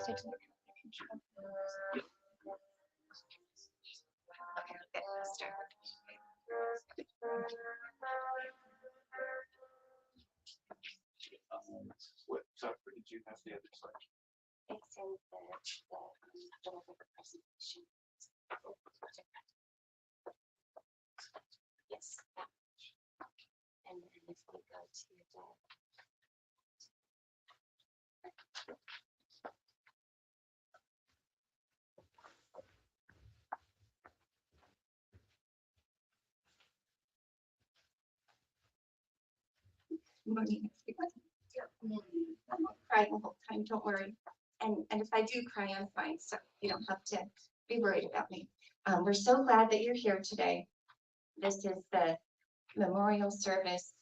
What software did you have the other slide? It's in the presentation. Yes. And then if we go to the morning, I won't cry the whole time, don't worry. And if I do cry, I'm fine, so you don't have to be worried about me. We're so glad that you're here today. This is the memorial service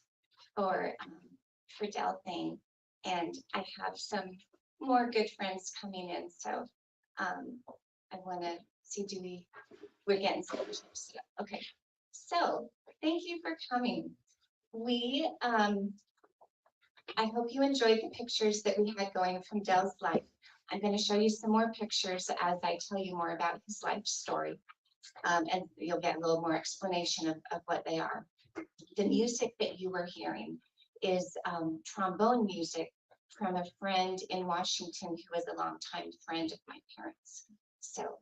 for Delwin Thayne, and I have some more good friends coming in, so I want to see, we're getting some chips. Okay, so thank you for coming. We I hope you enjoyed the pictures that we had going from Del's life. I'm going to show you some more pictures as I tell you more about his life story, and you'll get a little more explanation of what they are. The music that you were hearing is trombone music from a friend in Washington who was a longtime friend of my parents. So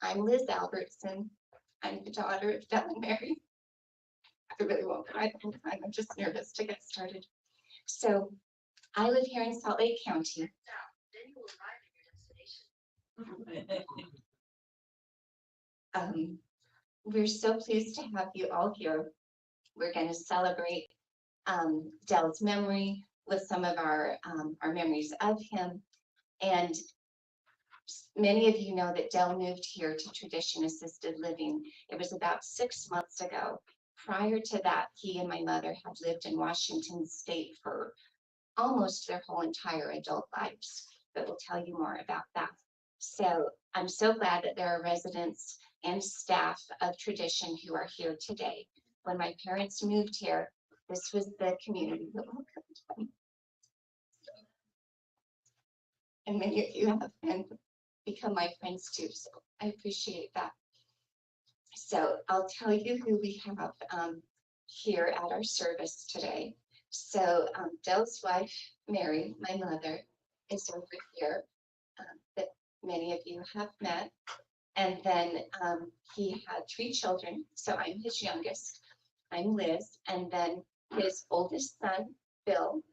I'm Liz Albertson. I'm the daughter of Del and Mary. I really won't cry the whole time. I'm just nervous to get started. So I live here in Salt Lake County. We're so pleased to have you all here. We're going to celebrate Del's memory with some of our memories of him. And many of you know that Del moved here to tradition assisted living. It was about 6 months ago. Prior to that, he and my mother had lived in Washington State for almost their whole entire adult lives, but we'll tell you more about that. So I'm so glad that there are residents and staff of tradition who are here today. When my parents moved here, this was the community that welcomed them. And many of you have become my friends too, so I appreciate that. So I'll tell you who we have here at our service today. So Del's wife, Mary, my mother, is over here that many of you have met. And then he had 3 children. So I'm his youngest. I'm Liz. And then his oldest son, Bill,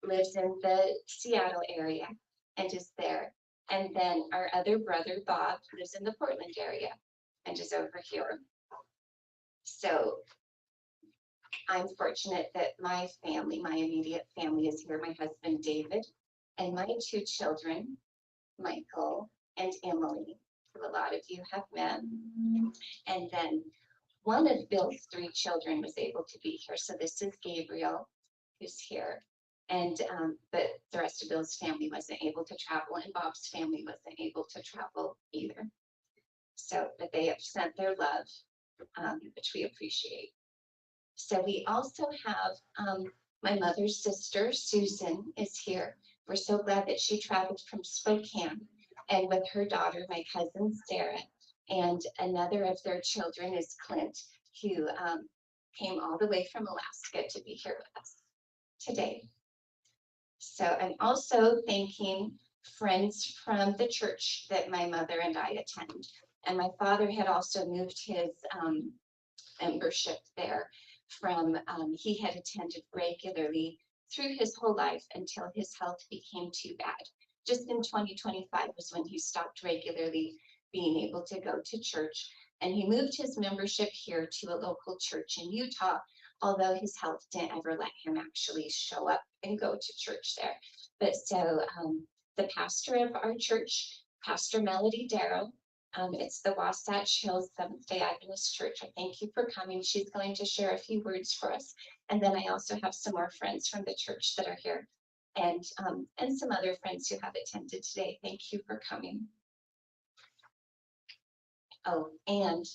lives in the Seattle area and is there. And then our other brother, Bob, lives in the Portland area and is over here. So I'm fortunate that my family, my immediate family is here. My husband, David, and my 2 children, Michael and Emily, who a lot of you have met. And then one of Bill's 3 children was able to be here. So this is Gabriel, who's here. And but the rest of Bill's family wasn't able to travel, and Bob's family wasn't able to travel either. So, but they have sent their love, which we appreciate. So we also have my mother's sister, Susan, is here. We're so glad that she traveled from Spokane, and with her daughter, my cousin Sarah, and another of their children is Clint, who came all the way from Alaska to be here with us today. So I'm also thanking friends from the church that my mother and I attend. And my father had also moved his membership there from, he had attended regularly through his whole life until his health became too bad. Just in 2025 was when he stopped regularly being able to go to church. And he moved his membership here to a local church in Utah, although his health didn't ever let him actually show up and go to church there. But so the pastor of our church, Pastor Melody Darrow, it's the Wasatch Hills Seventh-day Adventist Church. I thank you for coming. She's going to share a few words for us. And then I also have some more friends from the church that are here, and some other friends who have attended today. Thank you for coming. Oh, and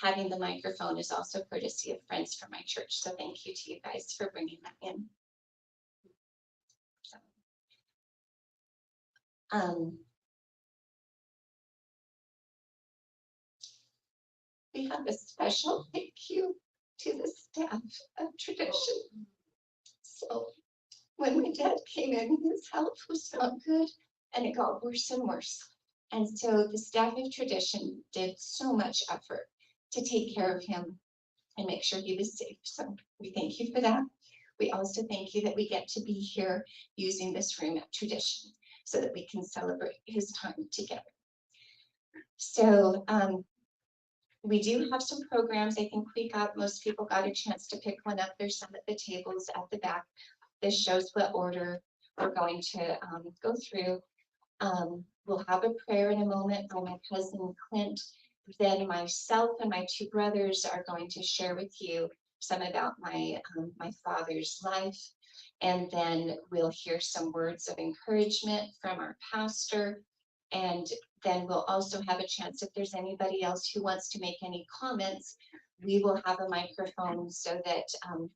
having the microphone is also courtesy of friends from my church. So thank you to you guys for bringing that in. Um, we have a special thank you to the staff of Tradition. So when my dad came in, his health was not good and it got worse and worse. And so the staff of Tradition did so much effort to take care of him and make sure he was safe. So we thank you for that. We also thank you that we get to be here using this room at Tradition so that we can celebrate his time together. So we do have some programs. I think most people got a chance to pick one up. There's some at the tables at the back. This shows what order we're going to go through. We'll have a prayer in a moment by my cousin Clint. Then myself and my two brothers are going to share with you some about my father's life. And then we'll hear some words of encouragement from our pastor. And then we'll also have a chance, if there's anybody else who wants to make any comments, we will have a microphone so that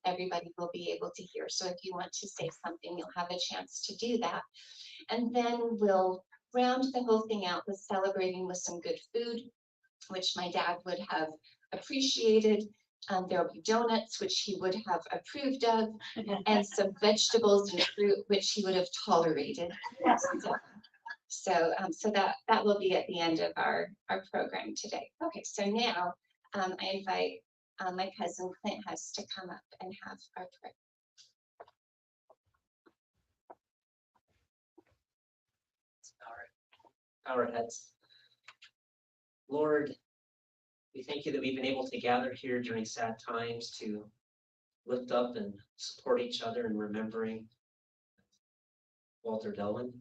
everybody will be able to hear. So if you want to say something, you'll have a chance to do that. And then we'll round the whole thing out with celebrating with some good food, which my dad would have appreciated. There will be donuts, which he would have approved of, and some vegetables and fruit, which he would have tolerated. So that will be at the end of our program today. Okay, so now I invite my cousin Clint has to come up and have our prayer. Bow our heads. Lord, we thank you that we've been able to gather here during sad times to lift up and support each other in remembering Walter Delwin.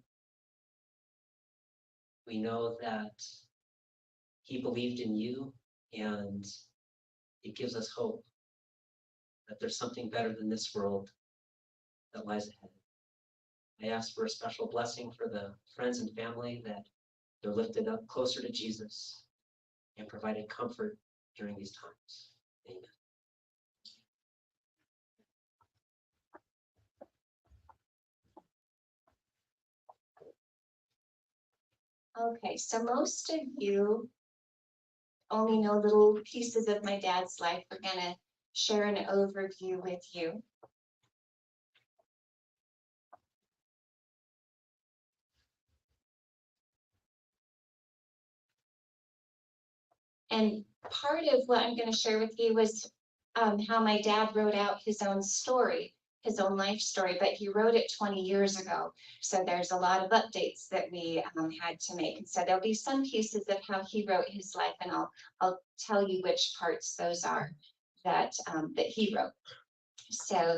We know that he believed in you, and it gives us hope that there's something better than this world that lies ahead. I ask for a special blessing for the friends and family that they're lifted up closer to Jesus and provided comfort during these times. Amen. Okay, so most of you only know little pieces of my dad's life. We're gonna share an overview with you. And part of what I'm going to share with you was how my dad wrote out his own story, his own life story, but he wrote it 20 years ago. So there's a lot of updates that we had to make. And so there'll be some pieces of how he wrote his life, and I'll tell you which parts those are that he wrote. So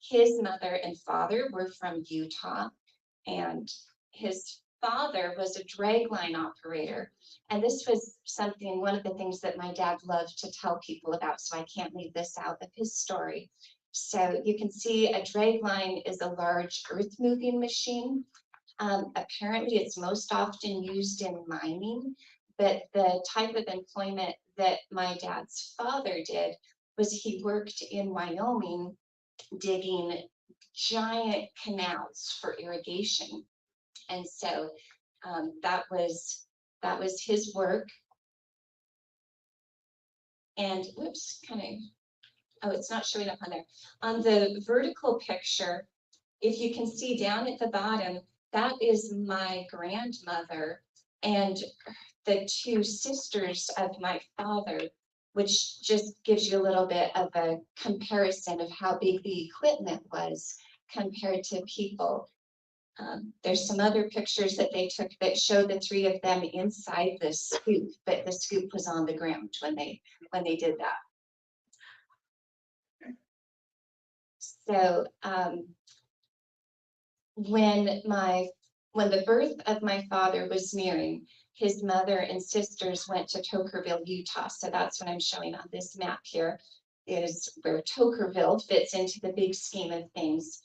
his mother and father were from Utah, and his father was a dragline operator. And this was one of the things that my dad loved to tell people about, so I can't leave this out of his story. So you can see a dragline is a large earth moving machine. Apparently it's most often used in mining, but the type of employment that my dad's father did was he worked in Wyoming digging giant canals for irrigation. And so that was his work. And whoops, it's not showing up on there. On the vertical picture, if you can see down at the bottom, that is my grandmother and the two sisters of my father, which just gives you a little bit of a comparison of how big the equipment was compared to people. There's some other pictures that they took that show the three of them inside the scoop, but the scoop was on the ground when they did that. So when the birth of my father was nearing, his mother and sisters went to Tokerville, Utah. So that's what I'm showing on this map here, is where Tokerville fits into the big scheme of things.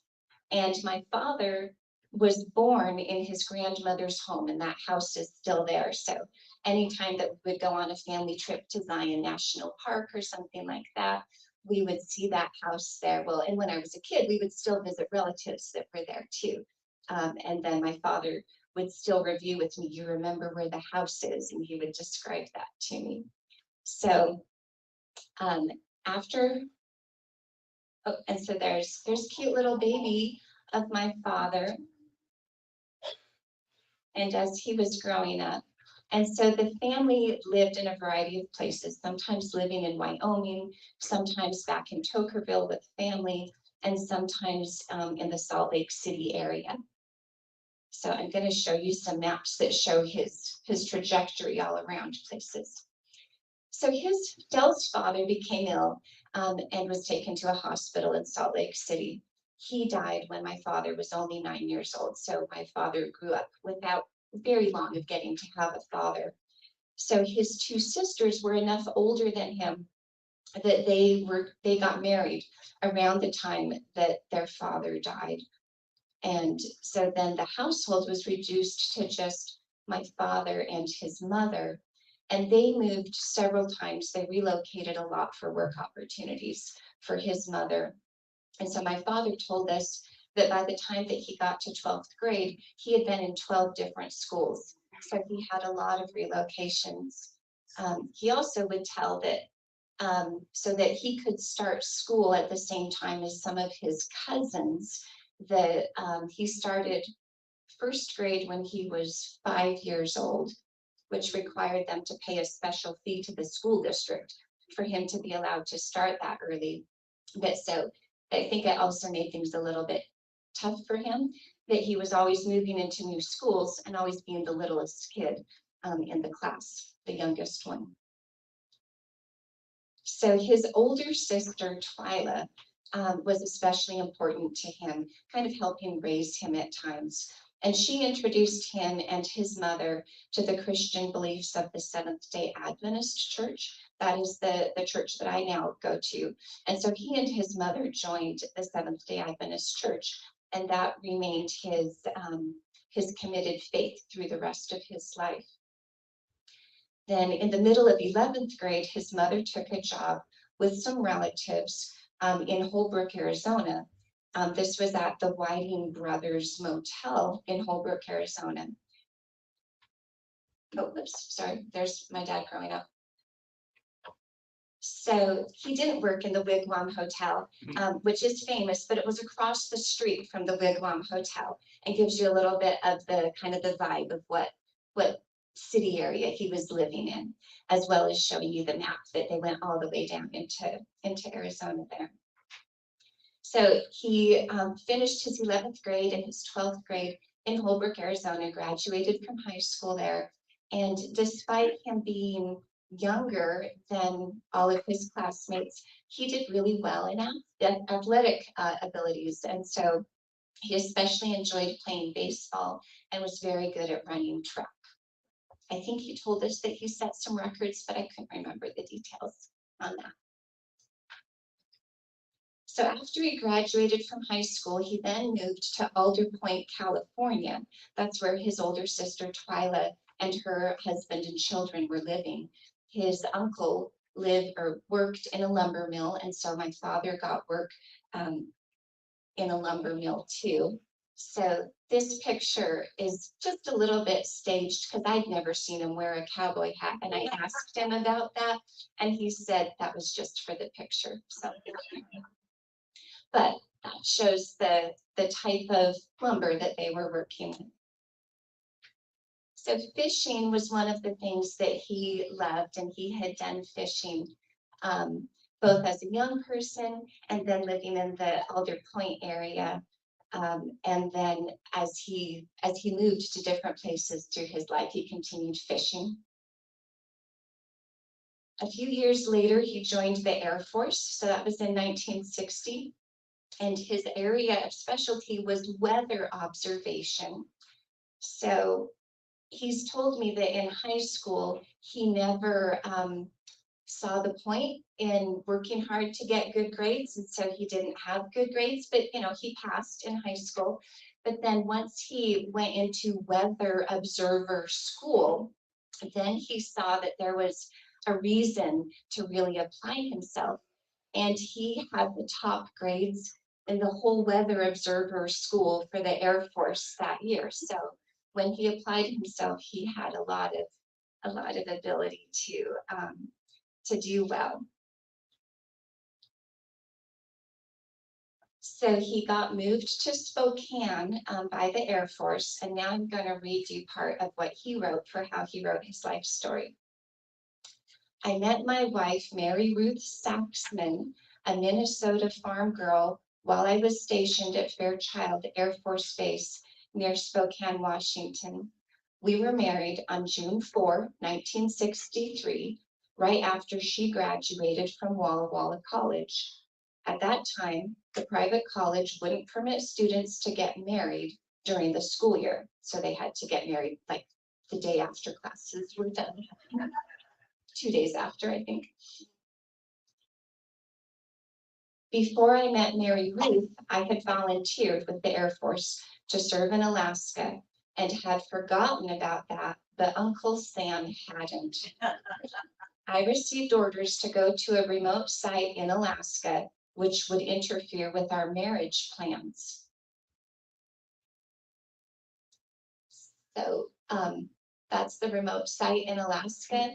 And my father was born in his grandmother's home, and that house is still there. So anytime that we would go on a family trip to Zion National Park or something like that, we would see that house there. Well, and when I was a kid, we would still visit relatives that were there too. And then my father would still review with me, you remember where the house is? And he would describe that to me. So after, oh, and so there's cute little baby of my father. And as he was growing up. And so the family lived in a variety of places, sometimes living in Wyoming, sometimes back in Tokerville with family, and sometimes in the Salt Lake City area. So I'm going to show you some maps that show his trajectory all around places. So Del's father became ill and was taken to a hospital in Salt Lake City. He died when my father was only 9 years old. So my father grew up without very long of getting to have a father. So his two sisters were enough older than him that they got married around the time that their father died. And so then the household was reduced to just my father and his mother. And they moved several times. They relocated a lot for work opportunities for his mother. And so my father told us that by the time that he got to 12th grade, he had been in 12 different schools. So he had a lot of relocations. He also would tell that so that he could start school at the same time as some of his cousins, that he started first grade when he was 5 years old, which required them to pay a special fee to the school district for him to be allowed to start that early. But so I think it also made things a little bit tough for him, that he was always moving into new schools and always being the littlest kid in the class, the youngest one. So his older sister, Twyla, was especially important to him, kind of helping raise him at times. And she introduced him and his mother to the Christian beliefs of the Seventh-day Adventist Church. That is the church that I now go to. And so he and his mother joined the Seventh-day Adventist Church, and that remained his committed faith through the rest of his life. Then in the middle of 11th grade, his mother took a job with some relatives in Holbrook, Arizona. This was at the Whiting Brothers Motel in Holbrook, Arizona. Oh, oops, sorry, there's my dad growing up. So he didn't work in the Wigwam Hotel, which is famous, but it was across the street from the Wigwam Hotel, and gives you a little bit of the kind of the vibe of what city area he was living in, as well as showing you the map that they went all the way down into Arizona there. So he finished his 11th grade and his 12th grade in Holbrook, Arizona, graduated from high school there. And despite him being younger than all of his classmates, he did really well in athletic abilities. And so he especially enjoyed playing baseball and was very good at running track. I think he told us that he set some records, but I couldn't remember the details on that. So after he graduated from high school, he then moved to Alder Point, California. That's where his older sister, Twyla, and her husband and children were living. His uncle lived or worked in a lumber mill, and so my father got work in a lumber mill too. So this picture is just a little bit staged because I'd never seen him wear a cowboy hat, and I asked him about that, and he said that was just for the picture. So, but that shows the type of lumber that they were working with. So fishing was one of the things that he loved, and he had done fishing both as a young person and then living in the Alder Point area. And then as he moved to different places through his life, he continued fishing. A few years later, he joined the Air Force. So that was in 1960. And his area of specialty was weather observation. So he's told me that in high school, he never saw the point in working hard to get good grades, and so he didn't have good grades, but he passed in high school. But then once he went into weather observer school, then he saw that there was a reason to really apply himself, and he had the top grades in the whole weather observer school for the Air Force that year. So when he applied himself, he had a lot of ability to do well. So he got moved to Spokane by the Air Force, and now I'm going to read you part of what he wrote for how he wrote his life story. I met my wife, Mary Ruth Saxman, a Minnesota farm girl, while I was stationed at Fairchild Air Force Base near Spokane, Washington. We were married on June 4, 1963, right after she graduated from Walla Walla College. At that time, the private college wouldn't permit students to get married during the school year, so they had to get married like the day after classes were done. 2 days after, I think. Before I met Mary Ruth, I had volunteered with the Air Force to serve in Alaska and had forgotten about that, but Uncle Sam hadn't. I received orders to go to a remote site in Alaska, which would interfere with our marriage plans. So that's the remote site in Alaska.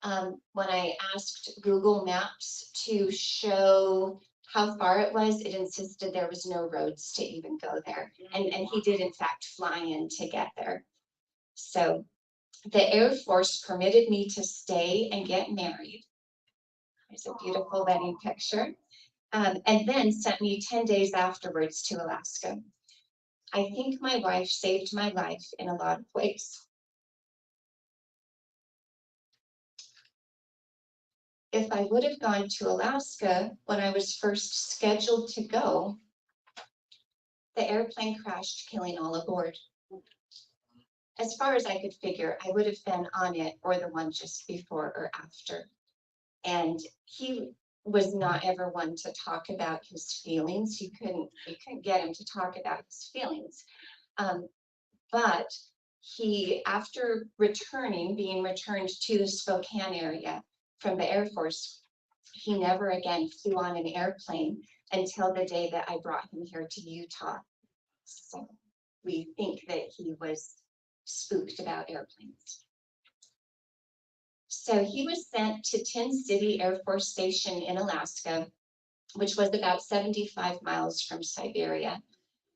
When I asked Google Maps to show how far it was, it insisted there was no roads to even go there. And he did in fact fly in to get there. So the Air Force permitted me to stay and get married. There's a beautiful wedding picture. And then sent me 10 days afterwards to Alaska. I think my wife saved my life in a lot of ways. If I would have gone to Alaska when I was first scheduled to go, the airplane crashed, killing all aboard. As far as I could figure, I would have been on it or the one just before or after. And he was not ever one to talk about his feelings. You couldn't get him to talk about his feelings. But he, after being returned to the Spokane area from the Air Force, he never again flew on an airplane until the day that I brought him here to Utah. So we think that he was spooked about airplanes. So he was sent to Tin City Air Force Station in Alaska, which was about 75 miles from Siberia.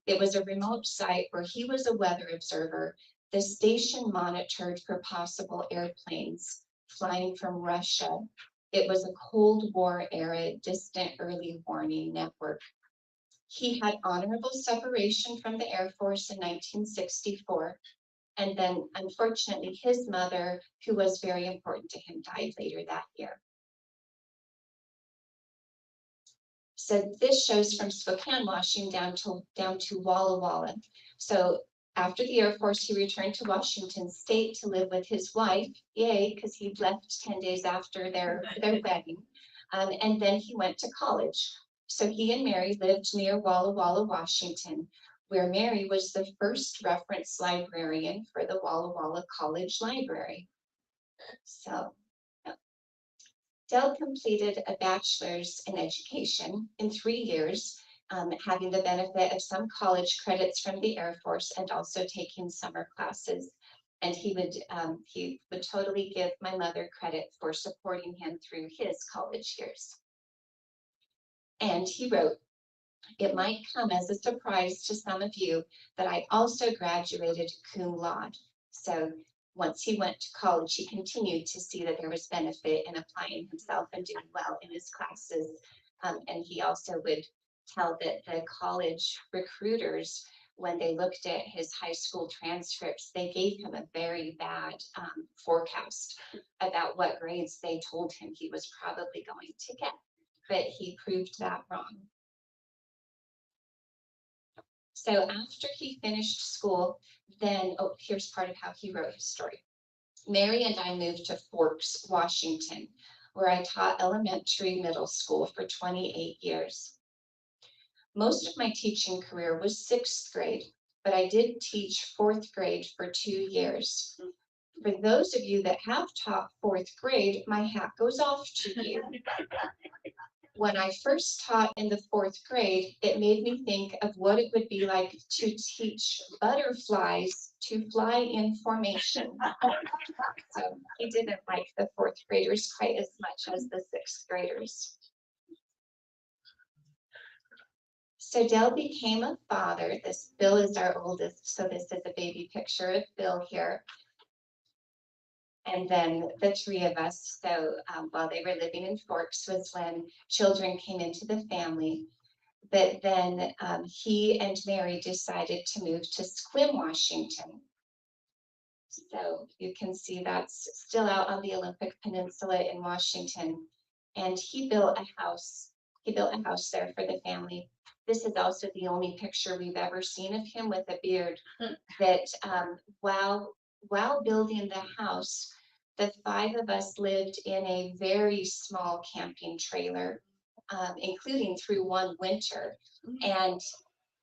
It was a remote site where he was a weather observer. The station monitored for possible airplanes flying from Russia. It was a Cold War era distant early warning network. He had honorable separation from the Air Force in 1964. And then unfortunately, his mother, who was very important to him, died later that year. So this shows from Spokane, Washington down to Walla Walla. So after the Air Force, he returned to Washington State to live with his wife, yay, because he'd left 10 days after their wedding. And then he went to college. So he and Mary lived near Walla Walla, Washington, where Mary was the first reference librarian for the Walla Walla College Library. So Del completed a bachelor's in education in 3 years, having the benefit of some college credits from the Air Force and also taking summer classes. And he would totally give my mother credit for supporting him through his college years. And he wrote, "It might come as a surprise to some of you that I also graduated cum laude." So once he went to college, he continued to see that there was benefit in applying himself and doing well in his classes. And he also would tell that the college recruiters, when they looked at his high school transcripts, they gave him a very bad forecast about what grades they told him he was probably going to get. But he proved that wrong. So after he finished school, then, here's part of how he wrote his story. Mary and I moved to Forks, Washington, where I taught elementary middle school for 28 years. Most of my teaching career was 6th grade, but I did teach 4th grade for 2 years. For those of you that have taught 4th grade, my hat goes off to you. when I first taught in the 4th grade, it made me think of what it would be like to teach butterflies to fly in formation. So he didn't like the 4th graders quite as much as the 6th graders. So Del became a father. This Bill is our oldest, so this is a baby picture of Bill here. And then the 3 of us, so while they were living in Forks was when children came into the family. But then he and Mary decided to move to Sequim, Washington. So you can see that's still out on the Olympic Peninsula in Washington. And he built a house. He built a house there for the family. This is also the only picture we've ever seen of him with a beard. That while building the house, the 5 of us lived in a very small camping trailer, including through one winter. And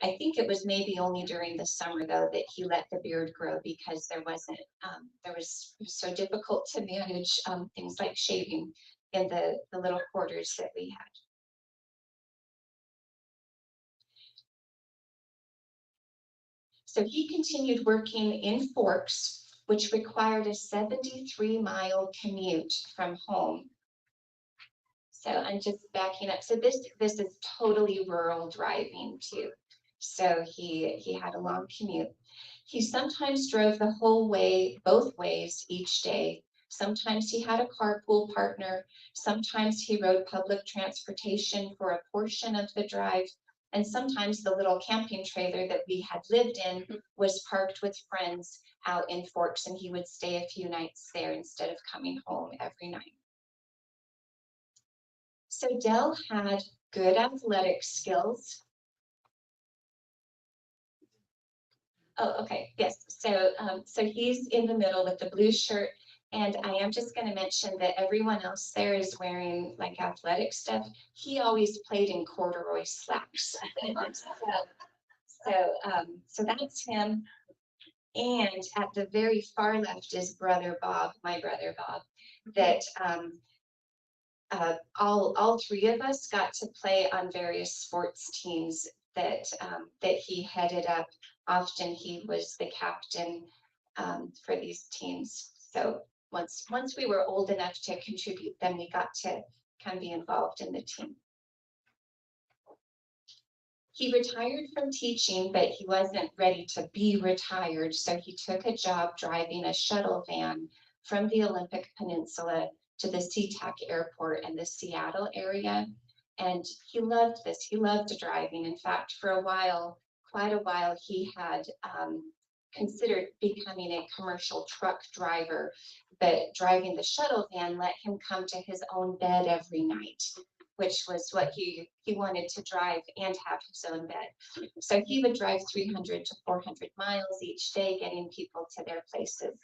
I think it was maybe only during the summer though that he let the beard grow, because it was so difficult to manage things like shaving in the little quarters that we had. So he continued working in Forks, which required a 73-mile commute from home. So I'm just backing up. So this is totally rural driving too. So he had a long commute. He sometimes drove the whole way, both ways each day. Sometimes he had a carpool partner. Sometimes he rode public transportation for a portion of the drive. And sometimes the little camping trailer that we had lived in was parked with friends out in Forks, and he would stay a few nights there instead of coming home every night. So Del had good athletic skills. Oh, okay, yes. So he's in the middle with the blue shirt, and I am just going to mention that everyone else there is wearing like athletic stuff. He always played in corduroy slacks. So that's him. And at the very far left is brother Bob, my brother Bob. That all 3 of us got to play on various sports teams that he headed up. Often he was the captain for these teams. So once we were old enough to contribute, then we got to kind of be involved in the team. He retired from teaching, but he wasn't ready to be retired. So he took a job driving a shuttle van from the Olympic Peninsula to the SeaTac airport in the Seattle area. And he loved this. He loved driving. In fact, for quite a while, he had considered becoming a commercial truck driver, but driving the shuttle van let him come to his own bed every night, which was what he wanted to drive and have his own bed. So he would drive 300 to 400 miles each day, getting people to their places.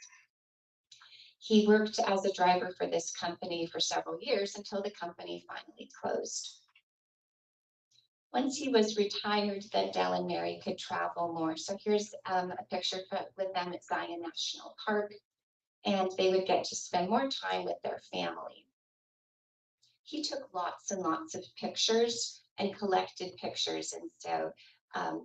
He worked as a driver for this company for several years until the company finally closed. Once he was retired, then Del and Mary could travel more. So here's a picture with them at Zion National Park, and they would get to spend more time with their family. He took lots and lots of pictures and collected pictures. And so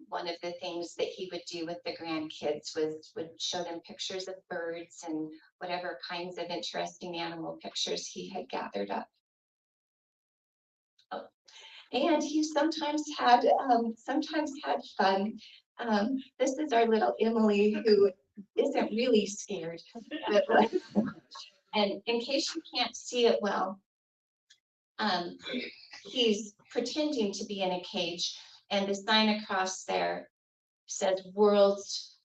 one of the things that he would do with the grandkids would show them pictures of birds and whatever kinds of interesting animal pictures he had gathered up. Oh. And he sometimes had fun. This is our little Emily, who isn't really scared. But, and in case you can't see it well, he's pretending to be in a cage, and the sign across there says "World's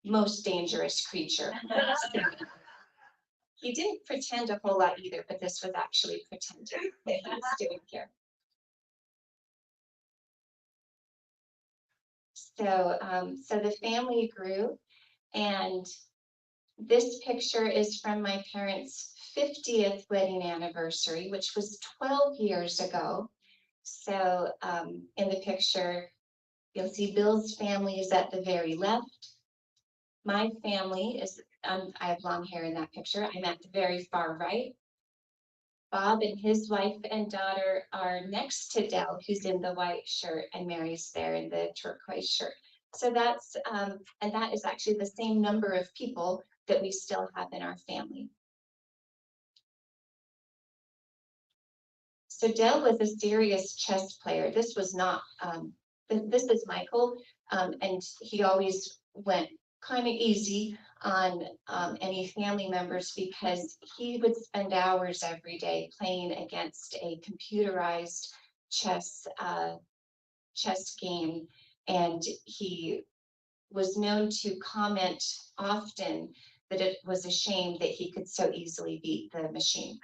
Most Dangerous Creature." He didn't pretend a whole lot either, but this was actually pretending that he was doing here. So the family grew, and this picture is from my parents' 50th wedding anniversary, which was 12 years ago. So in the picture, you'll see Bill's family is at the very left. My family is, I have long hair in that picture. I'm at the very far right. Bob and his wife and daughter are next to Dell, who's in the white shirt, and Mary's there in the turquoise shirt. So that's, and that is actually the same number of people that we still have in our family. So Dell was a serious chess player. This was not, this is Michael, and he always went kind of easy on any family members because he would spend hours every day playing against a computerized chess game, and he was known to comment often that it was a shame that he could so easily beat the machine.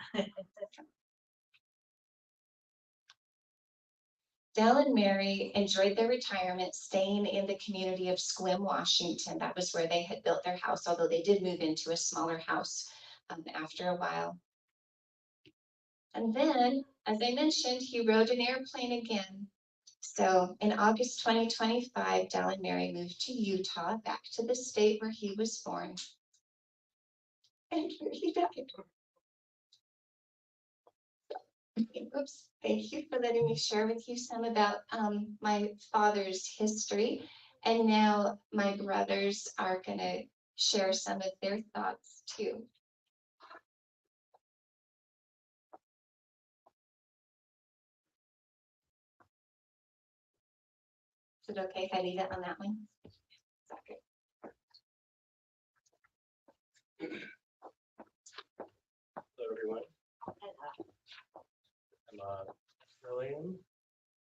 Del and Mary enjoyed their retirement, staying in the community of Sequim, Washington. That was where they had built their house, although they did move into a smaller house after a while. And then, as I mentioned, he rode an airplane again. So in August 2025, Del and Mary moved to Utah, back to the state where he was born. And here he died. Oops, thank you for letting me share with you some about my father's history. And now my brothers are going to share some of their thoughts too. Is it okay if I leave it on that one? Okay. Hello, everyone. I'm William,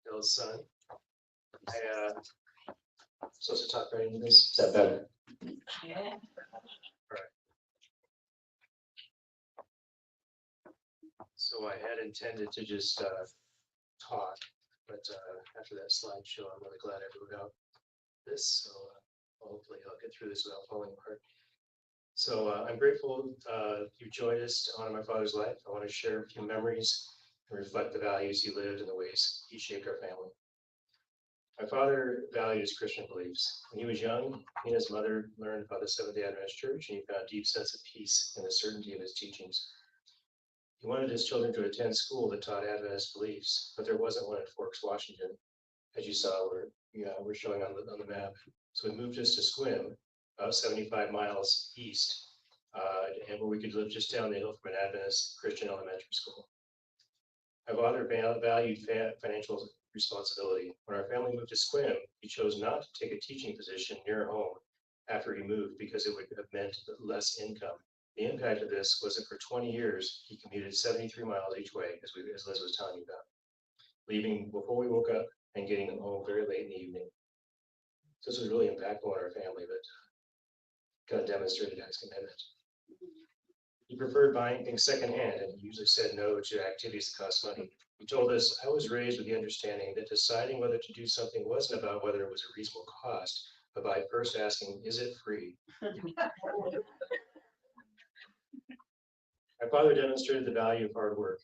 Bill's son. Supposed to talk right into this? Is that better? Yeah. All right. So I had intended to just talk, but after that slideshow, I'm really glad I wrote out this. So hopefully I'll get through this without falling apart. So I'm grateful you joined us to honor my father's life. I want to share a few memories and reflect the values he lived and the ways he shaped our family. My father valued his Christian beliefs. When he was young, he and his mother learned about the Seventh-day Adventist Church, and he found a deep sense of peace in the certainty of his teachings. He wanted his children to attend school that taught Adventist beliefs, but there wasn't one in Forks, Washington, as you saw, we're showing on the map. So we moved us to Sequim, about 75 miles east, and where we could live just down the hill from an Adventist Christian elementary school. My father valued financial responsibility. When our family moved to Sequim, he chose not to take a teaching position near home after he moved because it would have meant less income. The impact of this was that for 20 years, he commuted 73 miles each way, as Liz was telling you about, leaving before we woke up and getting home very late in the evening. So this was really impactful on our family, but kind of demonstrated his commitment. He preferred buying things secondhand and usually said no to activities that cost money. He told us, I was raised with the understanding that deciding whether to do something wasn't about whether it was a reasonable cost, but by first asking, is it free? My father demonstrated the value of hard work.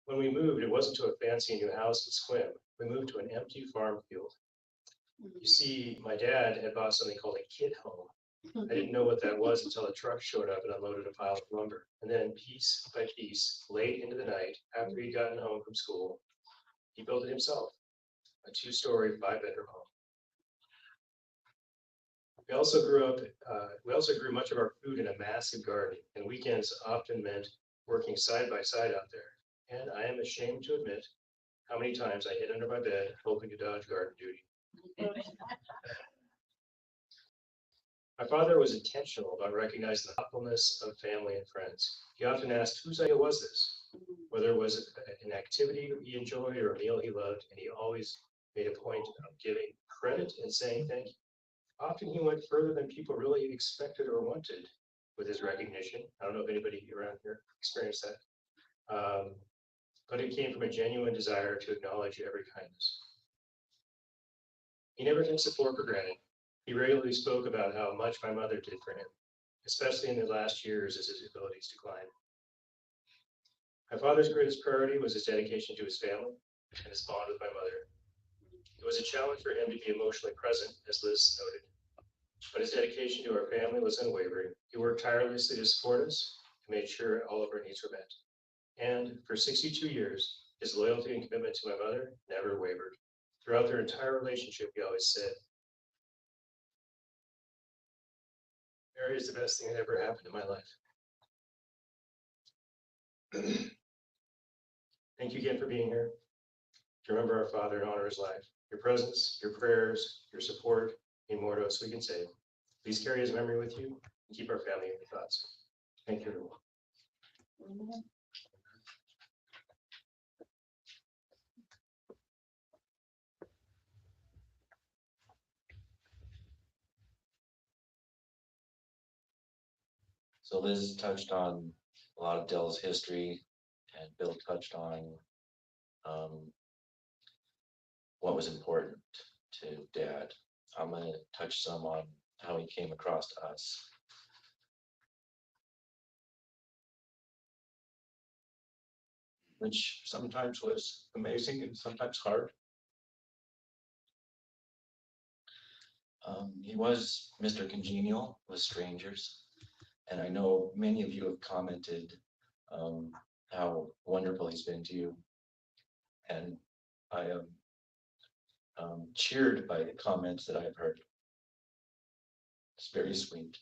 When we moved, it wasn't to a fancy new house in Sequim. We moved to an empty farm field. You see, my dad had bought something called a kit home. I didn't know what that was until a truck showed up and unloaded a pile of lumber. And then piece by piece, late into the night, after he'd gotten home from school, he built it himself, a 2-story, 5-bedroom home. We also grew much of our food in a massive garden, and weekends often meant working side by side out there. And I am ashamed to admit how many times I hid under my bed hoping to dodge garden duty. My father was intentional about recognizing the thoughtfulness of family and friends. He often asked, whose idea was this? Whether it was an activity he enjoyed or a meal he loved, and he always made a point of giving credit and saying thank you. Often he went further than people really expected or wanted with his recognition. I don't know if anybody around here experienced that. But it came from a genuine desire to acknowledge every kindness. He never took support for granted. He regularly spoke about how much my mother did for him, especially in the last years as his abilities declined. My father's greatest priority was his dedication to his family and his bond with my mother. It was a challenge for him to be emotionally present, as Liz noted, but his dedication to our family was unwavering. He worked tirelessly to support us and made sure all of our needs were met. And for 62 years, his loyalty and commitment to my mother never wavered. Throughout their entire relationship, he always said, "Mary is the best thing that ever happened in my life." Thank you again for being here. To remember our father and honor his life. Your presence, your prayers, your support mean more to us we can say. Please carry his memory with you and keep our family in your thoughts. Thank you, everyone. So Liz touched on a lot of Dell's history, and Bill touched on what was important to Dad. I'm going to touch some on how he came across to us. Which sometimes was amazing and sometimes hard. He was Mr. Congenial with strangers. And I know many of you have commented how wonderful he's been to you. And I am cheered by the comments that I've heard. It's very sweet.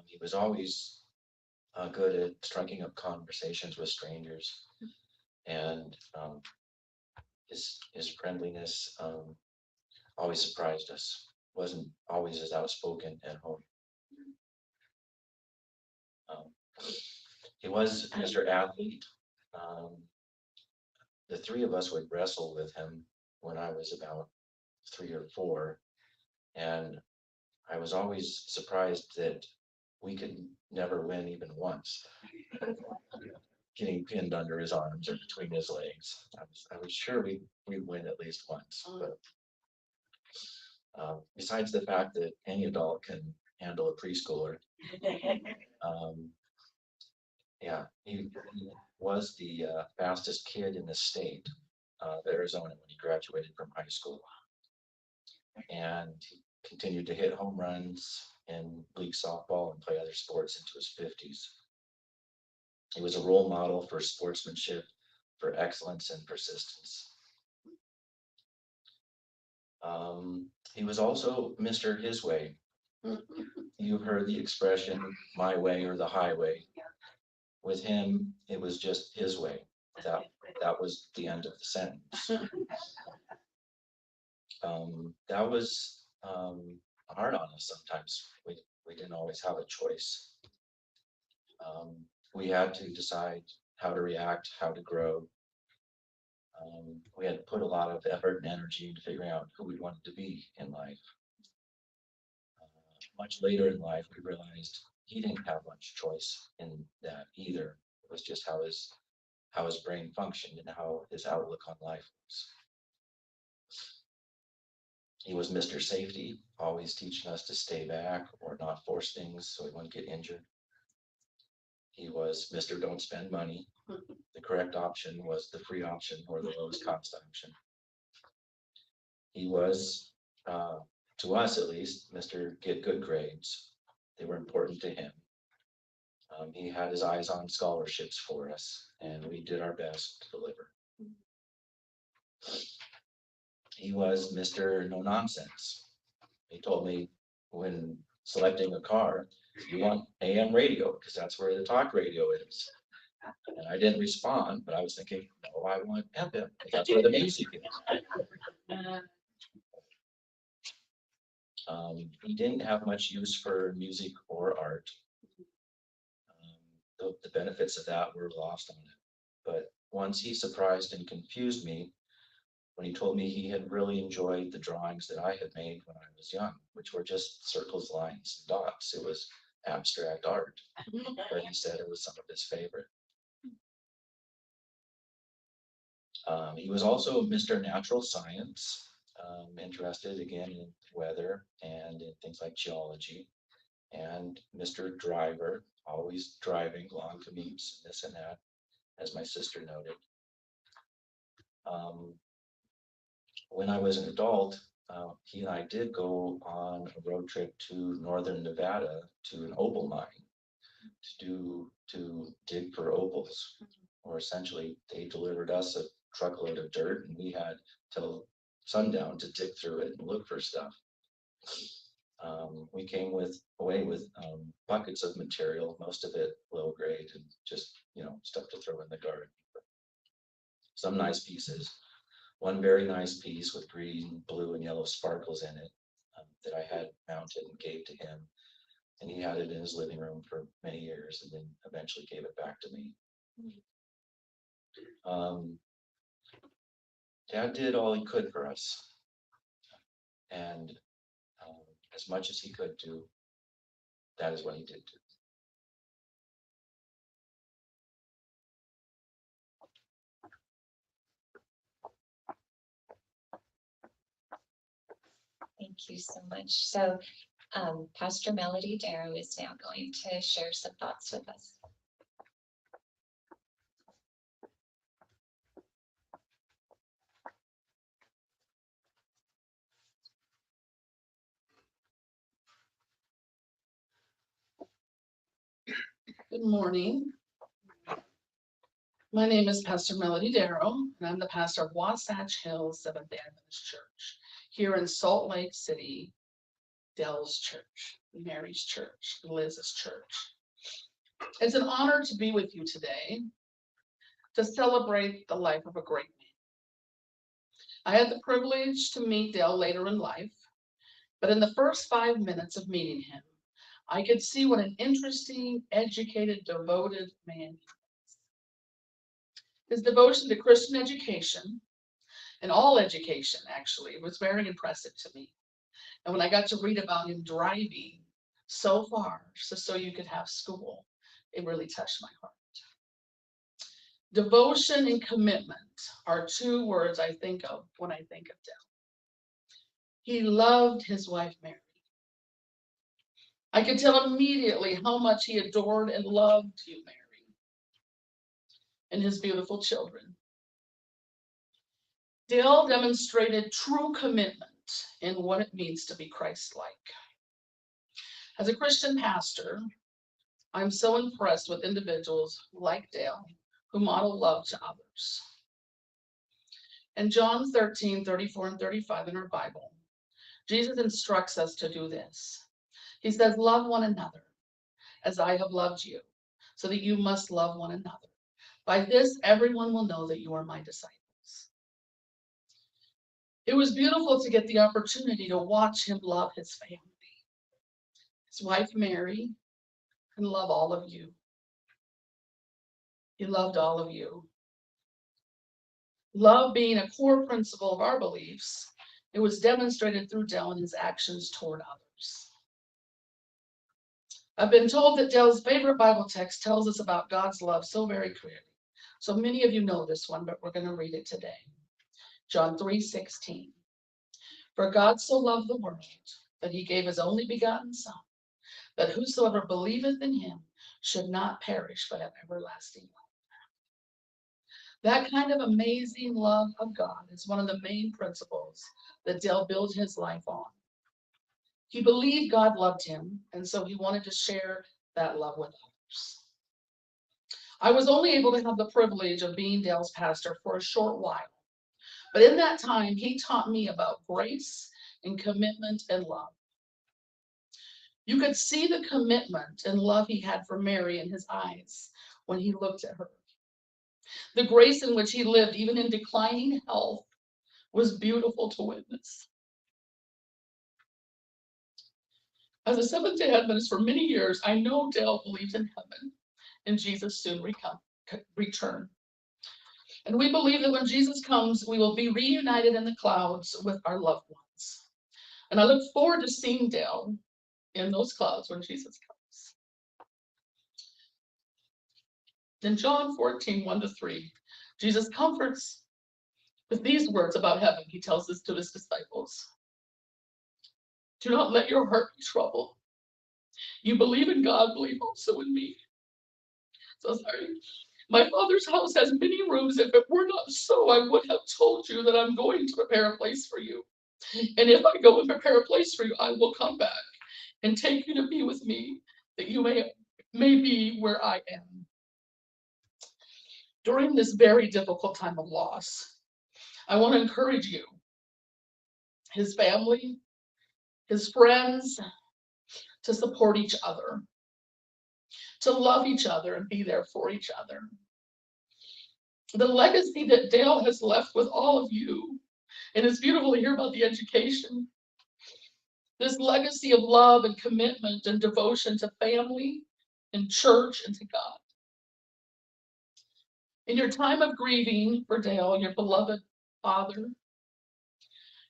He was always good at striking up conversations with strangers. And his friendliness always surprised us. Wasn't always as outspoken at home. He was Mr. Athlete. The three of us would wrestle with him when I was about 3 or 4, and I was always surprised that we could never win even once. Getting pinned under his arms or between his legs. I was sure we'd win at least once, but besides the fact that any adult can handle a preschooler, yeah, he was the fastest kid in the state of Arizona when he graduated from high school. And he continued to hit home runs in league softball and play other sports into his 50s. He was a role model for sportsmanship, for excellence and persistence. He was also Mr. His Way. You've heard the expression, my way or the highway. With him, it was just his way. That was the end of the sentence. That was hard on us sometimes. We didn't always have a choice. We had to decide how to react, how to grow. We had to put a lot of effort and energy into figuring out who we wanted to be in life. Much later in life, we realized he didn't have much choice in that either. It was just how his brain functioned and how his outlook on life was. He was Mr. Safety, always teaching us to stay back or not force things so we wouldn't get injured. He was Mr. Don't Spend Money. The correct option was the free option or the lowest cost option. He was, to us at least, Mr. Get Good Grades. They were important to him. He had his eyes on scholarships for us, and we did our best to deliver. He was Mr. No Nonsense. He told me when selecting a car, you want AM radio, because that's where the talk radio is. And I didn't respond, but I was thinking, no, I want FM, because that's where the music is. He didn't have much use for music or art. The benefits of that were lost on him. But once he surprised and confused me when he told me he had really enjoyed the drawings that I had made when I was young, which were just circles, lines, and dots. It was abstract art, but he said it was some of his favorite. He was also Mr. Natural Science, interested again in weather and in things like geology, and Mr. Driver, always driving long commutes, this and that, as my sister noted. When I was an adult, he and I did go on a road trip to northern Nevada to an opal mine. to dig for opals. Or essentially, they delivered us a truckload of dirt and we had till sundown to dig through it and look for stuff. We came away with buckets of material, most of it low grade and just, stuff to throw in the garden. Some nice pieces. One very nice piece with green, blue, and yellow sparkles in it that I had mounted and gave to him. And he had it in his living room for many years and then eventually gave it back to me. Dad did all he could for us. And as much as he could do, that is what he did too. Thank you so much. So Pastor Melody Darrow is now going to share some thoughts with us. Good morning. My name is Pastor Melody Darrow, and I'm the pastor of Wasatch Hills Seventh-day Adventist Church here in Salt Lake City, Dell's church, Mary's church, Liz's church. It's an honor to be with you today to celebrate the life of a great man. I had the privilege to meet Dell later in life, but in the first 5 minutes of meeting him, I could see what an interesting, educated, devoted man he was. His devotion to Christian education, and all education actually, was very impressive to me. And when I got to read about him driving so far so you could have school, it really touched my heart. Devotion and commitment are two words I think of when I think of Dell. He loved his wife, Mary. I could tell immediately how much he adored and loved you, Mary, and his beautiful children. Dale demonstrated true commitment in what it means to be Christ-like. As a Christian pastor, I'm so impressed with individuals like Dale who model love to others. In John 13:34 and 35 in our Bible, Jesus instructs us to do this. He says, love one another as I have loved you, so that you must love one another. By this, everyone will know that you are my disciples. It was beautiful to get the opportunity to watch him love his family, his wife, Mary, and love all of you. He loved all of you. Love being a core principle of our beliefs, it was demonstrated through Dell and his actions toward others. I've been told that Dell's favorite Bible text tells us about God's love so very clearly. So many of you know this one, but we're going to read it today. John 3:16. For God so loved the world that he gave his only begotten Son, that whosoever believeth in him should not perish but have everlasting life. That kind of amazing love of God is one of the main principles that Dell built his life on. He believed God loved him, and so he wanted to share that love with others. I was only able to have the privilege of being Dell's pastor for a short while, but in that time, he taught me about grace and commitment and love. You could see the commitment and love he had for Mary in his eyes when he looked at her. The grace in which he lived, even in declining health, was beautiful to witness. As a Seventh-day Adventist for many years, I know Dale believes in heaven and Jesus soon return. And we believe that when Jesus comes, we will be reunited in the clouds with our loved ones. And I look forward to seeing Dale in those clouds when Jesus comes. In John 14:1-3, Jesus comforts with these words about heaven. He tells this to his disciples. Do not let your heart be troubled. You believe in God, believe also in me. So sorry. My Father's house has many rooms. If it were not so, I would have told you that I'm going to prepare a place for you. And if I go and prepare a place for you, I will come back and take you to be with me, that you may may be where I am. During this very difficult time of loss, I want to encourage you, his family, his friends, to support each other, to love each other and be there for each other. The legacy that Dale has left with all of you, and it's beautiful to hear about the education, this legacy of love and commitment and devotion to family and church and to God. In your time of grieving for Dale, your beloved father,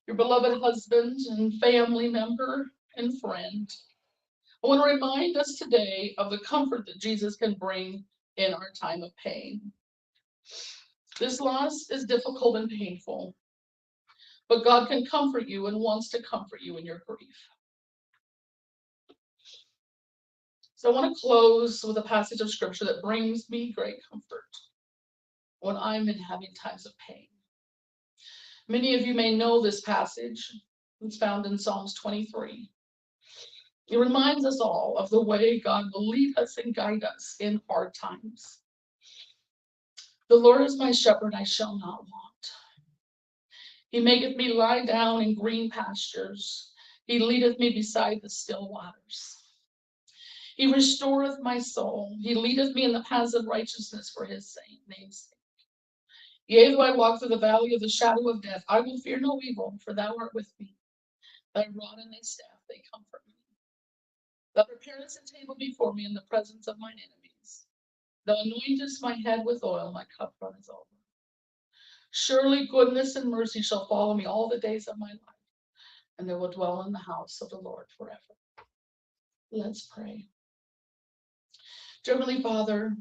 your beloved husband and family member and friend, I want to remind us today of the comfort that Jesus can bring in our time of pain. This loss is difficult and painful, but God can comfort you and wants to comfort you in your grief. So I want to close with a passage of scripture that brings me great comfort when I'm in having times of pain. Many of you may know this passage. It's found in Psalms 23. It reminds us all of the way God will lead us and guide us in hard times. The Lord is my shepherd, I shall not want. He maketh me lie down in green pastures. He leadeth me beside the still waters. He restoreth my soul. He leadeth me in the paths of righteousness for his name's sake. Yea, though I walk through the valley of the shadow of death, I will fear no evil, for thou art with me. Thy rod and thy staff, they comfort me. Thou preparest a table before me in the presence of mine enemies. Thou anointest my head with oil, my cup runneth over. Surely goodness and mercy shall follow me all the days of my life, and I will dwell in the house of the Lord forever. Let's pray. Dear Heavenly Father,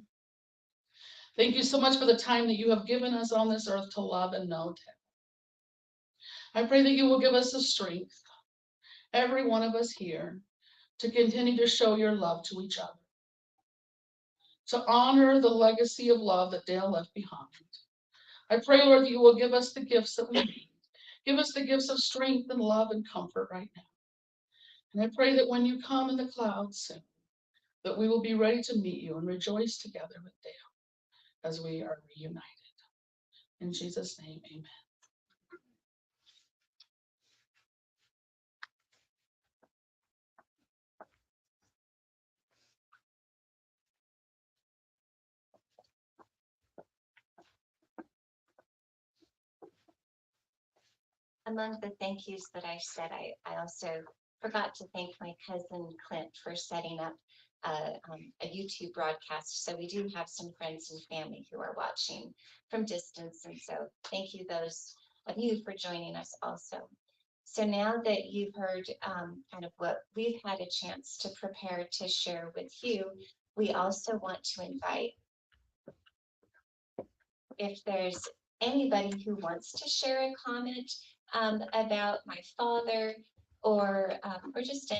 thank you so much for the time that you have given us on this earth to love and know Him. I pray that you will give us the strength, every one of us here, to continue to show your love to each other, to honor the legacy of love that Dale left behind. I pray, Lord, that you will give us the gifts that we need. Give us the gifts of strength and love and comfort right now. And I pray that when you come in the clouds soon, that we will be ready to meet you and rejoice together with Dale as we are reunited. In Jesus' name, amen. Among the thank yous that I said, I also forgot to thank my cousin Clint for setting up a YouTube broadcast. So we do have some friends and family who are watching from distance. And so thank you, those of you, for joining us also. So now that you've heard kind of what we've had a chance to prepare to share with you, we also want to invite, if there's anybody who wants to share a comment about my father, or just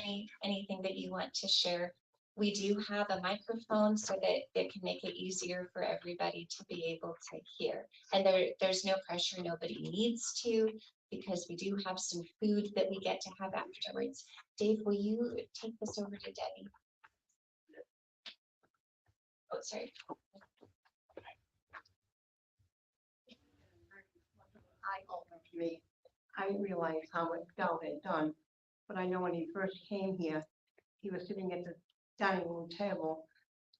anything that you want to share. We do have a microphone so that it can make it easier for everybody to be able to hear. And there's no pressure, nobody needs to, because we do have some food that we get to have afterwards. Dave, will you take this over to Debbie? Oh, sorry. I didn't realize how much Del had done, but I know when he first came here, he was sitting at the dining room table,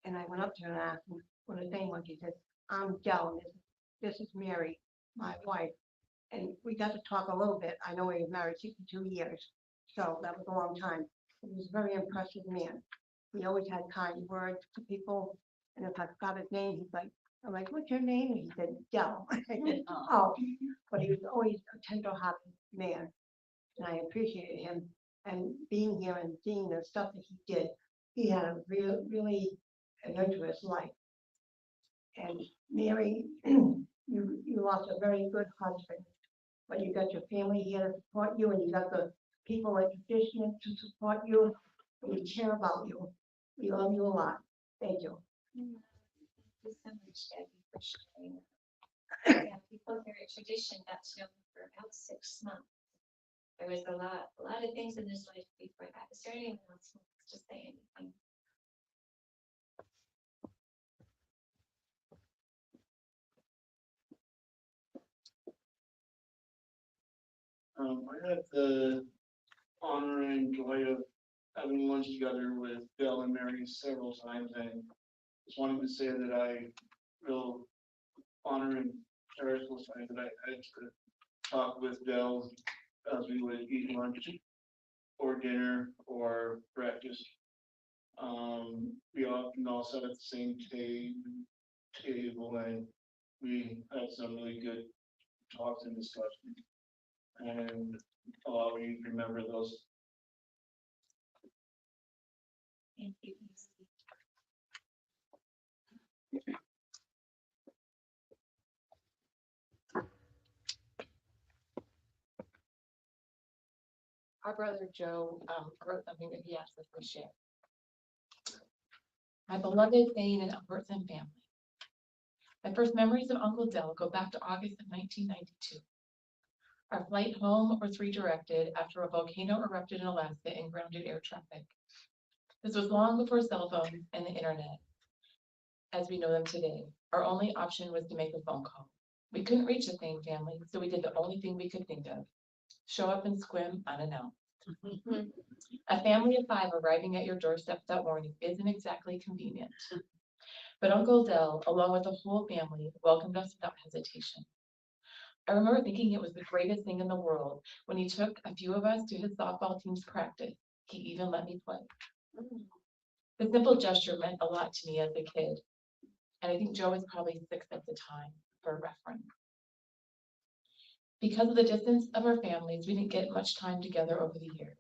and I went up to him and asked him what his name was. He said, "I'm Del, and this is Mary, my wife." And we got to talk a little bit. I know he was married 62 years, so that was a long time. He was a very impressive man. He always had kind words to people, and if I forgot his name, he's like, I'm like, "What's your name?" And he said, "Del." I said, "Oh," but he was always a tender-hearted man, and I appreciated him. And being here and seeing the stuff that he did, he had a really adventurous life. And Mary, you lost a very good husband, but you got your family here to support you, and you got the people at Tradition to support you. We care about you. We love you a lot. Thank you. Thank you so much, Debbie, for sharing. Yeah, people here at Tradition got to know him for about 6 months. There was a lot of things in his life before that. Is there anyone else who wants to say anything? had the honor and joy of having lunch together with Bill and Mary several times, and just wanted to say that I will honor and cherish those times that I had to talk with Bill as we would eat lunch or dinner or breakfast. We often all sat at the same table, and we had some really good talks and discussions. And I'll always remember those. Thank you. Our brother Joe wrote something that he asked us to share. My beloved Thayne and Albertson family. My first memories of Uncle Del go back to August of 1992. Our flight home was redirected after a volcano erupted in Alaska and grounded air traffic. This was long before cell phones and the internet, as we know them today. Our only option was to make a phone call. We couldn't reach the Thayne family, so we did the only thing we could think of: show up and swim unannounced. A family of 5 arriving at your doorstep that morning isn't exactly convenient. But Uncle Del, along with the whole family, welcomed us without hesitation. I remember thinking it was the greatest thing in the world when he took a few of us to his softball team's practice. He even let me play. The simple gesture meant a lot to me as a kid, and I think Joe was probably 6 at the time, for reference. Because of the distance of our families, we didn't get much time together over the years.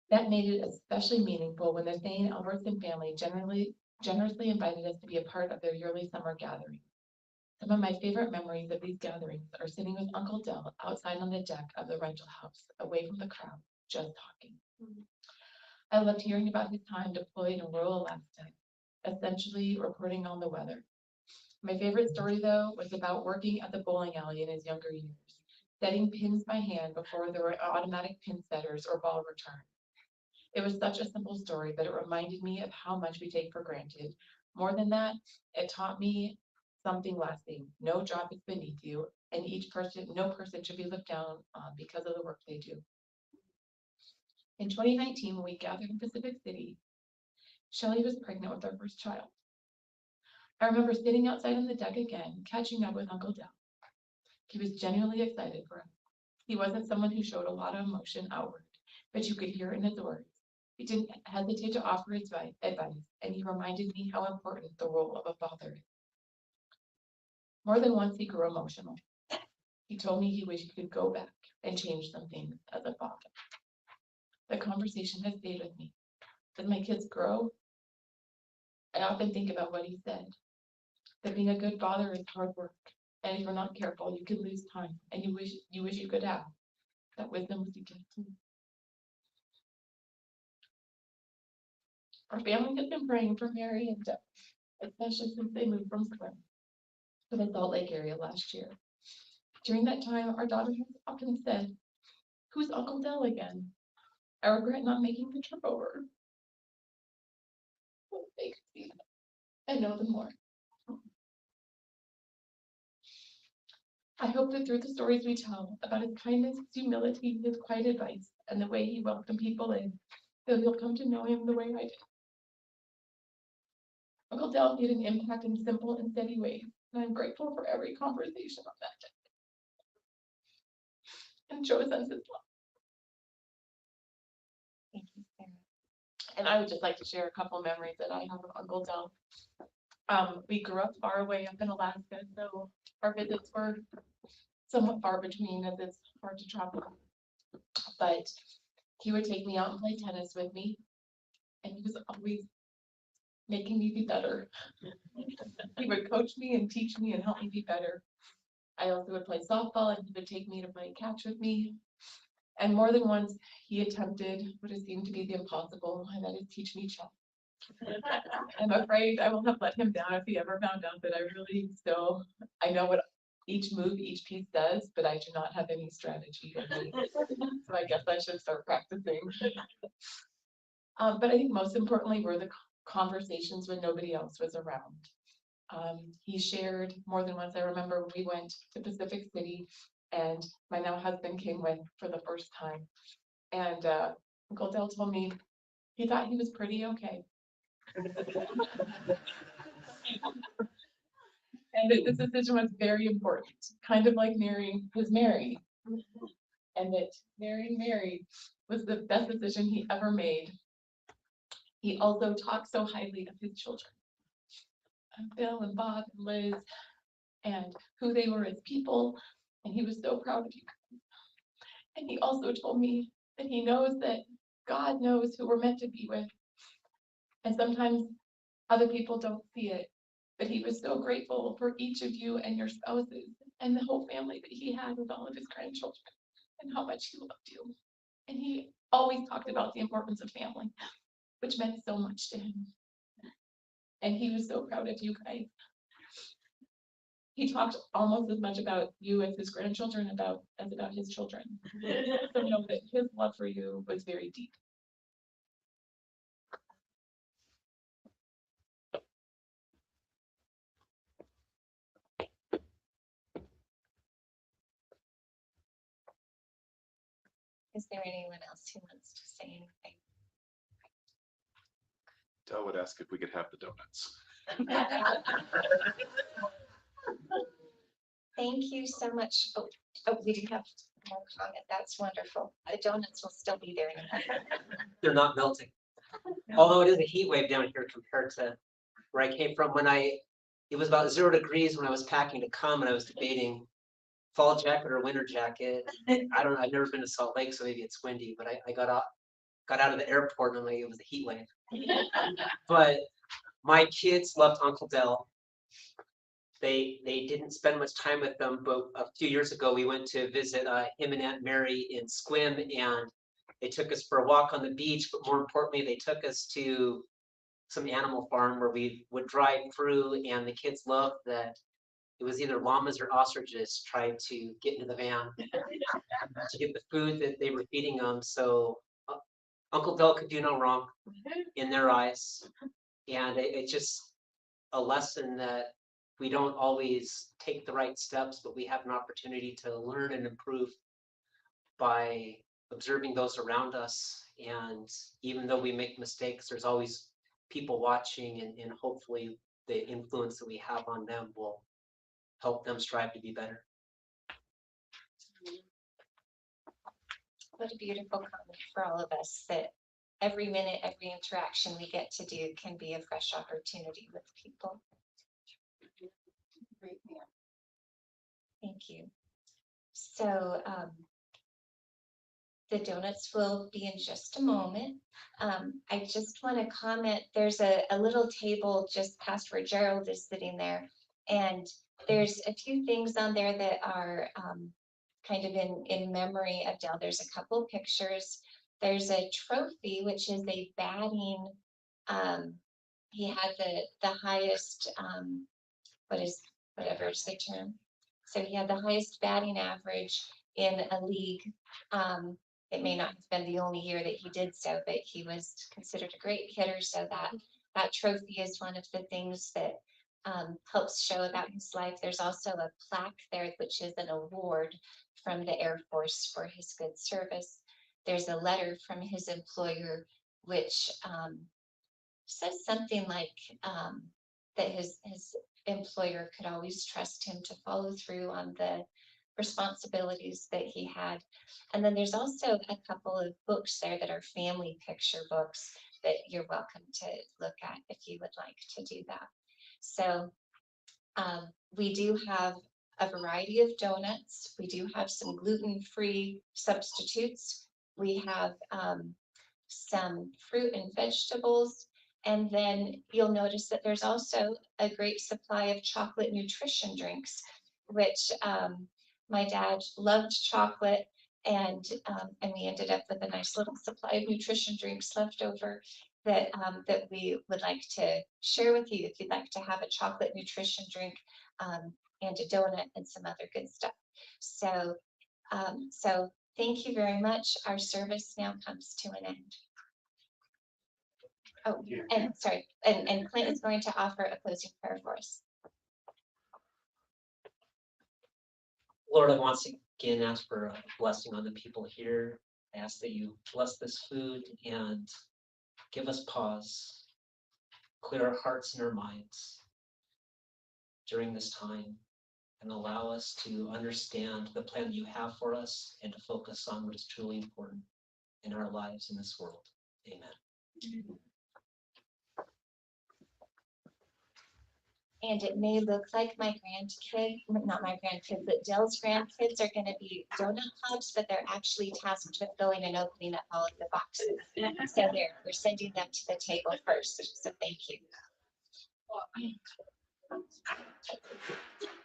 That made it especially meaningful when the Thayne Albertson family generously invited us to be a part of their yearly summer gathering. Some of my favorite memories of these gatherings are sitting with Uncle Del outside on the deck of the rental house, away from the crowd, just talking. I loved hearing about his time deployed in rural Alaska, essentially reporting on the weather. My favorite story, though, was about working at the bowling alley in his younger years, setting pins by hand before there were automatic pin setters or ball return. It was such a simple story, but it reminded me of how much we take for granted. More than that, it taught me something lasting. No job is beneath you, and no person should be looked down on because of the work they do. In 2019, when we gathered in Pacific City, Shelley was pregnant with our first child. I remember sitting outside on the deck again, catching up with Uncle Del. He was genuinely excited for us. He wasn't someone who showed a lot of emotion outward, but you could hear it in his words. He didn't hesitate to offer his advice, and he reminded me how important the role of a father is. More than once, he grew emotional. He told me he wished he could go back and change some things as a father. The conversation has stayed with me. As my kids grow, I often think about what he said, that being a good father is hard work, and if you're not careful, you can lose time, and you wish you could have. That wisdom was a gift to me. Our family has been praying for Mary and Deb, especially since they moved from Square to the Salt Lake area last year. During that time, our daughter has often said, "Who's Uncle Del again? I regret not making the trip over." Well, they could see that and know them more. I hope that through the stories we tell about his kindness, his humility, his quiet advice, and the way he welcomed people in, that you'll come to know him the way I did. Uncle Del made an impact in simple and steady ways, and I'm grateful for every conversation on that day. And Joe sends his love. Thank you, Sarah. And I would just like to share a couple memories that I have of Uncle Del. We grew up far away up in Alaska, so our visits were somewhat far between as it's hard to travel. But he would take me out and play tennis with me, and he was always making me be better. He would coach me and teach me and help me be better. I also would play softball, and he would take me to play catch with me. And more than once, he attempted what it seemed to be the impossible, and that is teach me chess. I'm afraid I will have let him down if he ever found out that I know what each move, each piece does, but I do not have any strategy. So I guess I should start practicing. But I think most importantly were the conversations when nobody else was around. He shared more than once. I remember we went to Pacific City and my now husband came with for the first time. And Uncle Dale told me he thought he was pretty okay. And that this decision was very important, kind of like marrying his Mary. And that marrying Mary was the best decision he ever made. He also talked so highly of his children, Bill and Bob and Liz, and who they were as people. And he was so proud of you. And he also told me that he knows that God knows who we're meant to be with. And sometimes other people don't see it. But he was so grateful for each of you and your spouses and the whole family that he had with all of his grandchildren and how much he loved you. And he always talked about the importance of family, which meant so much to him. And he was so proud of you guys. He talked almost as much about you as his grandchildren as about his children. So know that his love for you was very deep. Is there anyone else who wants to say anything? Del would ask if we could have the donuts. Thank you so much. Oh, we do have more comment. That's wonderful. The donuts will still be there in a minute. They're not melting. Although it is a heat wave down here compared to where I came from it was about 0 degrees when I was packing to come and I was debating fall jacket or winter jacket. I don't know, I've never been to Salt Lake, so maybe it's windy, but I got out of the airport and it was a heat wave. But my kids loved Uncle Del. They didn't spend much time with them, but a few years ago we went to visit him and Aunt Mary in Sequim, and they took us for a walk on the beach, but more importantly, they took us to some animal farm where we would drive through, and the kids loved that it was either llamas or ostriches tried to get into the van to get the food that they were feeding them. So Uncle Del could do no wrong in their eyes. And it's just a lesson that we don't always take the right steps, but we have an opportunity to learn and improve by observing those around us. And even though we make mistakes, there's always people watching, and hopefully the influence that we have on them will help them strive to be better. What a beautiful comment for all of us, that every minute, every interaction we get to do can be a fresh opportunity with people. Great man. Thank you. So the donuts will be in just a moment. I just want to comment, there's a little table just past where Gerald is sitting there. And there's a few things on there that are kind of in memory of Del. There's a couple pictures. There's a trophy, which is a batting. He had the highest, whatever is the term. So he had the highest batting average in a league. It may not have been the only year that he did so, but he was considered a great hitter. So that trophy is one of the things that helps show about his life. There's also a plaque there, which is an award from the Air Force for his good service. There's a letter from his employer, which says something like that his employer could always trust him to follow through on the responsibilities that he had. And then there's also a couple of books there that are family picture books that you're welcome to look at if you would like to do that. So we do have a variety of donuts. We do have some gluten-free substitutes. We have some fruit and vegetables. And then you'll notice that there's also a great supply of chocolate nutrition drinks, which my dad loved chocolate, and we ended up with a nice little supply of nutrition drinks left over that we would like to share with you if you'd like to have a chocolate nutrition drink and a donut and some other good stuff. So thank you very much. Our service now comes to an end. Oh, and sorry, and Clint is going to offer a closing prayer for us. Lord, I once again ask for a blessing on the people here. I ask that you bless this food and give us pause, clear our hearts and our minds during this time, and allow us to understand the plan you have for us and to focus on what is truly important in our lives in this world. Amen. And it may look like my not my grandkids, but Dell's grandkids are gonna be donut clubs, but they're actually tasked with going and opening up all of the boxes. So we're sending them to the table first, so thank you.